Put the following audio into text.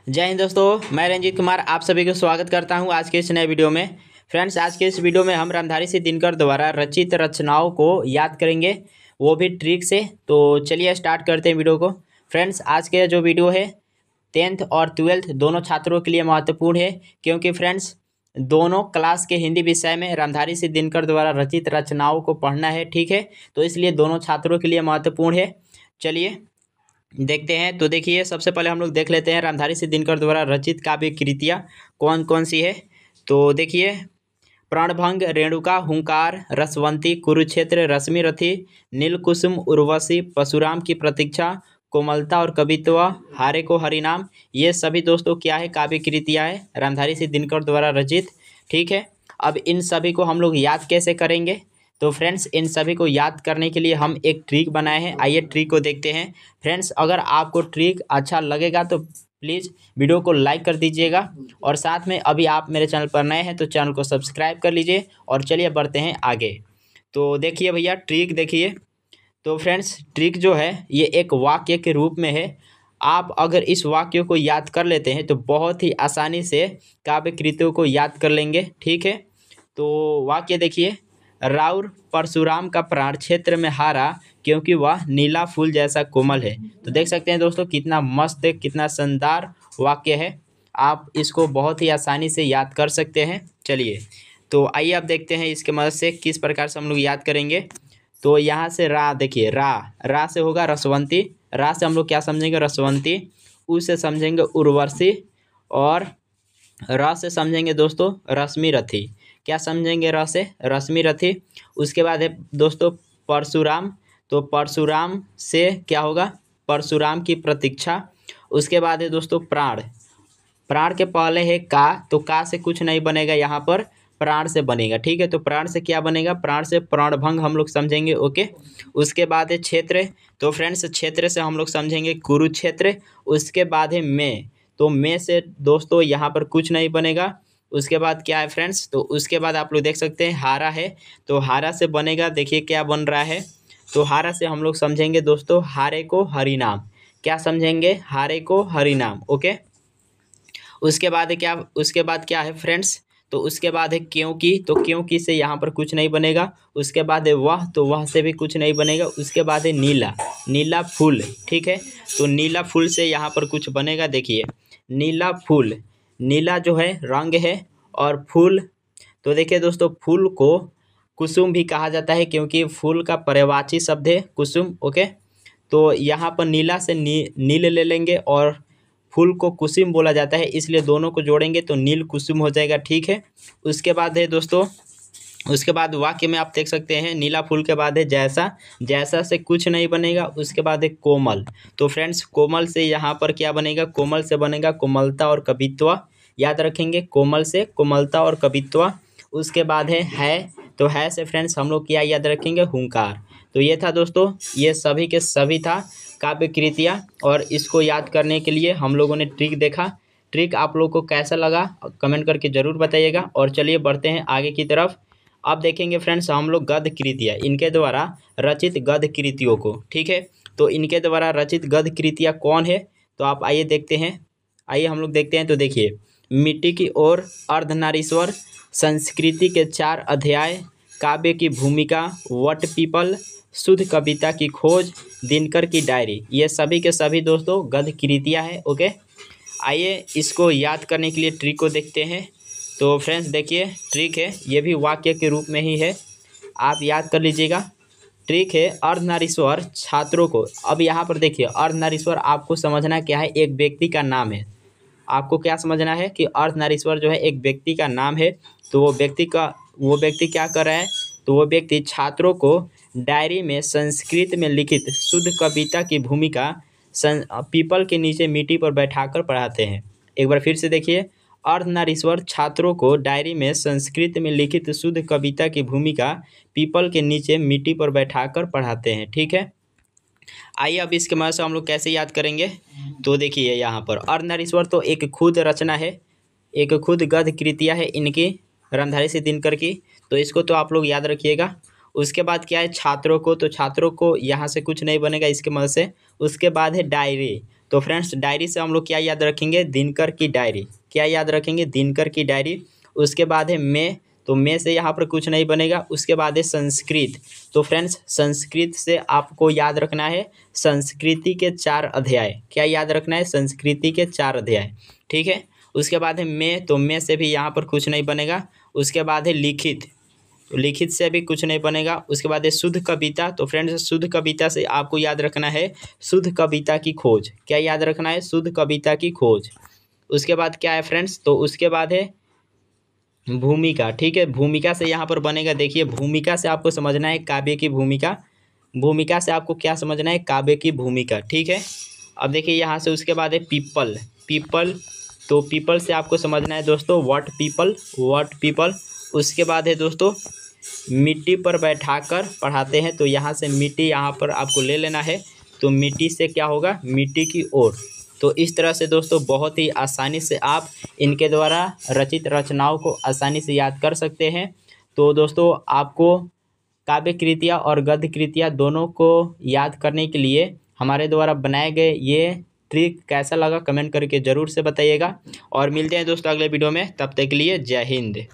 जय हिंद दोस्तों, मैं रंजीत कुमार आप सभी को स्वागत करता हूं आज के इस नए वीडियो में। फ्रेंड्स, आज के इस वीडियो में हम रामधारी सिंह दिनकर द्वारा रचित रचनाओं को याद करेंगे, वो भी ट्रिक से। तो चलिए स्टार्ट करते हैं वीडियो को। फ्रेंड्स, आज के जो वीडियो है 10th और 12th दोनों छात्रों के लिए महत्वपूर्ण है, क्योंकि फ्रेंड्स दोनों क्लास के हिंदी विषय में रामधारी सिंह दिनकर द्वारा रचित रचनाओं को पढ़ना है, ठीक है। तो इसलिए दोनों छात्रों के लिए महत्वपूर्ण है। चलिए देखते हैं। तो देखिए, सबसे पहले हम लोग देख लेते हैं रामधारी सिंह दिनकर द्वारा रचित काव्य कृतियाँ कौन कौन सी है। तो देखिए, प्राणभंग, रेणुका, हुंकार, रसवंती, कुरुक्षेत्र, रश्मि रथी, नीलकुसुम, उर्वशी, परशुराम की प्रतीक्षा, कोमलता और कवित्व, हारे को हरिनाम, ये सभी दोस्तों क्या है, काव्य कृतियाँ है रामधारी सिंह दिनकर द्वारा रचित, ठीक है। अब इन सभी को हम लोग याद कैसे करेंगे? तो फ्रेंड्स, इन सभी को याद करने के लिए हम एक ट्रिक बनाए हैं। आइए ट्रिक को देखते हैं। फ्रेंड्स, अगर आपको ट्रिक अच्छा लगेगा तो प्लीज़ वीडियो को लाइक कर दीजिएगा, और साथ में अभी आप मेरे चैनल पर नए हैं तो चैनल को सब्सक्राइब कर लीजिए। और चलिए बढ़ते हैं आगे। तो देखिए भैया, ट्रिक देखिए। तो फ्रेंड्स, ट्रिक जो है ये एक वाक्य के रूप में है। आप अगर इस वाक्य को याद कर लेते हैं तो बहुत ही आसानी से काव्य कृतियों को याद कर लेंगे, ठीक है। तो वाक्य देखिए, राउर परशुराम का प्राण क्षेत्र में हारा, क्योंकि वह नीला फूल जैसा कोमल है। तो देख सकते हैं दोस्तों, कितना मस्त है, कितना शानदार वाक्य है। आप इसको बहुत ही आसानी से याद कर सकते हैं। चलिए, तो आइए अब देखते हैं इसके मदद से किस प्रकार से हम लोग याद करेंगे। तो यहाँ से रा देखिए, रा से होगा रसवंती, रा से हम लोग क्या समझेंगे, रसवंती। उ से समझेंगे उर्वशी, और र से समझेंगे दोस्तों रश्मि रथी। क्या समझेंगे र से? रश्मि रथी। उसके बाद है दोस्तों परशुराम, तो परशुराम से क्या होगा, परशुराम की प्रतीक्षा। उसके बाद है दोस्तों प्राण, प्राण के पहले है का, तो का से कुछ नहीं बनेगा, यहाँ पर प्राण से बनेगा, ठीक है। तो प्राण से क्या बनेगा, प्राण से प्राणभंग हम लोग समझेंगे, ओके। उसके बाद है क्षेत्र, तो फ्रेंड्स क्षेत्र से हम लोग समझेंगे कुरुक्षेत्र। उसके बाद है मैं, तो मैं से दोस्तों यहाँ पर कुछ नहीं बनेगा। उसके बाद क्या है फ्रेंड्स, तो उसके बाद आप लोग देख सकते हैं हारा है, तो हारा से बनेगा, देखिए क्या बन रहा है। तो हारा से हम लोग समझेंगे दोस्तों हारे को हरिनाम। क्या समझेंगे, हारे को हरिनाम, ओके। उसके बाद क्या है फ्रेंड्स, तो उसके बाद है क्योंकि, तो क्योंकि से यहाँ पर कुछ नहीं बनेगा। उसके बाद है वह, तो वह से भी कुछ नहीं बनेगा। उसके बाद है नीला, नीला फूल, ठीक है। तो नीला फूल से यहाँ पर कुछ बनेगा, देखिए नीला फूल, नीला जो है रंग है, और फूल, तो देखिए दोस्तों फूल को कुसुम भी कहा जाता है, क्योंकि फूल का पर्यायवाची शब्द है कुसुम, ओके। तो यहाँ पर नीला से नील ले लेंगे, और फूल को कुसुम बोला जाता है, इसलिए दोनों को जोड़ेंगे तो नील कुसुम हो जाएगा, ठीक है। उसके बाद है दोस्तों, उसके बाद वाक्य में आप देख सकते हैं नीला फूल के बाद है जैसा, जैसा से कुछ नहीं बनेगा। उसके बाद है कोमल, तो फ्रेंड्स कोमल से यहाँ पर क्या बनेगा, कोमल से बनेगा कोमलता और कवित्व, याद रखेंगे, कोमल से कोमलता और कवित्व। उसके बाद है, तो है से फ्रेंड्स हम लोग क्या याद रखेंगे, हुंकार। तो ये था दोस्तों, ये सभी के सभी था काव्य कृतियाँ, और इसको याद करने के लिए हम लोगों ने ट्रिक देखा। ट्रिक आप लोग को कैसा लगा कमेंट करके ज़रूर बताइएगा। और चलिए बढ़ते हैं आगे की तरफ। अब देखेंगे फ्रेंड्स हम लोग गद्य कृतियाँ, इनके द्वारा रचित गद्य कृतियों को, ठीक है। तो इनके द्वारा रचित गद्य कृतियाँ कौन है, तो आप आइए देखते हैं। आइए हम लोग देखते हैं। तो देखिए, मिट्टी की ओर, अर्धनारीश्वर, संस्कृति के 4 अध्याय, काव्य की भूमिका, वट पीपल, शुद्ध कविता की खोज, दिनकर की डायरी, ये सभी के सभी दोस्तों गद्य कृतियाँ हैं, ओके। आइए इसको याद करने के लिए ट्रिक को देखते हैं। तो फ्रेंड्स देखिए, ट्रिक है, ये भी वाक्य के रूप में ही है, आप याद कर लीजिएगा। ट्रिक है अर्धनारीश्वर छात्रों को। अब यहाँ पर देखिए, अर्धनारीश्वर आपको समझना क्या है, एक व्यक्ति का नाम है। आपको क्या समझना है कि अर्धनारीश्वर जो है एक व्यक्ति का नाम है। तो वो व्यक्ति क्या कर रहा है, तो वो व्यक्ति छात्रों को डायरी में संस्कृत में लिखित शुद्ध कविता की भूमिका पीपल के नीचे मिट्टी पर बैठाकर पढ़ाते हैं। एक बार फिर से देखिए, अर्धनारीश्वर छात्रों को डायरी में संस्कृत में लिखित शुद्ध कविता की भूमिका पीपल के नीचे मिट्टी पर बैठाकर पढ़ाते हैं, ठीक है। आइए अब इसके मदद से हम लोग कैसे याद करेंगे। तो देखिए, यहाँ पर अर्धनारीश्वर तो एक खुद रचना है, एक खुद गद्य कृतियाँ है इनकी, रामधारी सिंह दिनकर की। तो इसको तो आप लोग याद रखिएगा। उसके बाद क्या है, छात्रों को, तो छात्रों को यहाँ से कुछ नहीं बनेगा इसके मदद से। उसके बाद है डायरी, तो फ्रेंड्स डायरी से हम लोग क्या याद रखेंगे, दिनकर की डायरी। क्या याद रखेंगे, दिनकर की डायरी। उसके बाद है मे, तो मे से यहाँ पर कुछ नहीं बनेगा। उसके बाद है संस्कृत, तो फ्रेंड्स संस्कृत से आपको याद रखना है संस्कृति के 4 अध्याय। क्या याद रखना है, संस्कृति के 4 अध्याय, ठीक है। उसके बाद है मे, तो मे से भी यहाँ पर कुछ नहीं बनेगा। उसके बाद है लिखित, तो लिखित से भी कुछ नहीं बनेगा। उसके बाद है शुद्ध कविता, तो फ्रेंड्स शुद्ध कविता से आपको याद रखना है शुद्ध कविता की खोज। क्या याद रखना है, शुद्ध कविता की खोज। उसके बाद क्या है फ्रेंड्स, तो उसके बाद है भूमिका, ठीक है। भूमिका से यहाँ पर बनेगा, देखिए भूमिका से आपको समझना है काव्य की भूमिका। भूमिका से आपको क्या समझना है, काव्य की भूमिका, ठीक है। अब देखिए यहाँ से उसके बाद है पीपल, पीपल, तो पीपल से आपको समझना है दोस्तों व्हाट पीपल, व्हाट पीपल। उसके बाद है दोस्तों मिट्टी पर बैठाकर पढ़ाते हैं, तो यहाँ से मिट्टी यहाँ पर आपको ले लेना है, तो मिट्टी से क्या होगा, मिट्टी की ओर। तो इस तरह से दोस्तों बहुत ही आसानी से आप इनके द्वारा रचित रचनाओं को आसानी से याद कर सकते हैं। तो दोस्तों आपको काव्य कृतियाँ और गद्य कृतियाँ दोनों को याद करने के लिए हमारे द्वारा बनाए गए ये ट्रिक कैसा लगा कमेंट करके ज़रूर से बताइएगा। और मिलते हैं दोस्तों अगले वीडियो में, तब तक के लिए जय हिंद।